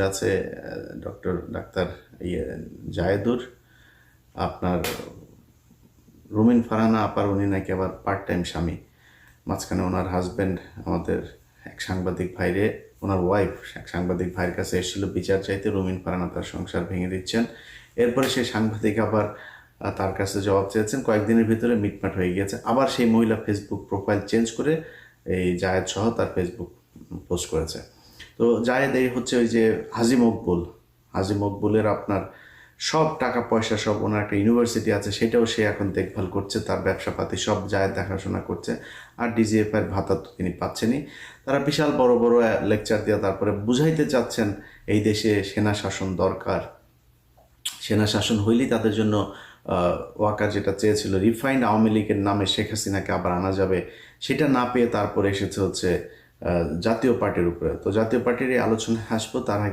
আছে ডাক্তার জায়েদুর, আপনার রুমিন ফারহানা আপার উনি নাকি আবার পার্ট টাইম স্বামী। মাঝখানে ওনার হাজব্যান্ড আমাদের এক সাংবাদিক ভাইরে, ওনার ওয়াইফ এক সাংবাদিক ভাইয়ের কাছে এসেছিল বিচার চাইতে, রুমিন ফারহানা তার সংসার ভেঙে দিচ্ছেন। এরপরে সেই সাংবাদিক আবার তার কাছে জবাব চেয়েছেন, কয়েকদিনের ভিতরে মিটমাট হয়ে গিয়েছে। আবার সেই মহিলা ফেসবুক প্রোফাইল চেঞ্জ করে এই জায়েদ সহ তার ফেসবুক পোস্ট করেছে। তো জায়েদ এই হচ্ছে ওই যে হাজি মকবুলের আপনার সব টাকা পয়সা, সব ওনার একটা ইউনিভার্সিটি আছে সেটাও সে এখন দেখভাল করছে, তার ব্যবসাপাতি সব জায়েদ দেখাশোনা করছে। আর ডিজিএফআইয়ের ভাতা তো তিনি পাচ্ছেনই। তারা বিশাল বড় বড় লেকচার দিয়ে তারপরে বুঝাইতে চাচ্ছেন এই দেশে সেনা শাসন দরকার, সেনা শাসন হইলেই তাদের জন্য ওয়াকার যেটা চেয়েছিল রিফাইন্ড আওয়ামী লীগের নামে শেখ হাসিনাকে আবার আনা যাবে, সেটা না পেয়ে তারপরে এসেছে হচ্ছে জাতীয় পার্টির উপরে। তো জাতীয় পার্টির এই আলোচনায় আসবো, তার আগে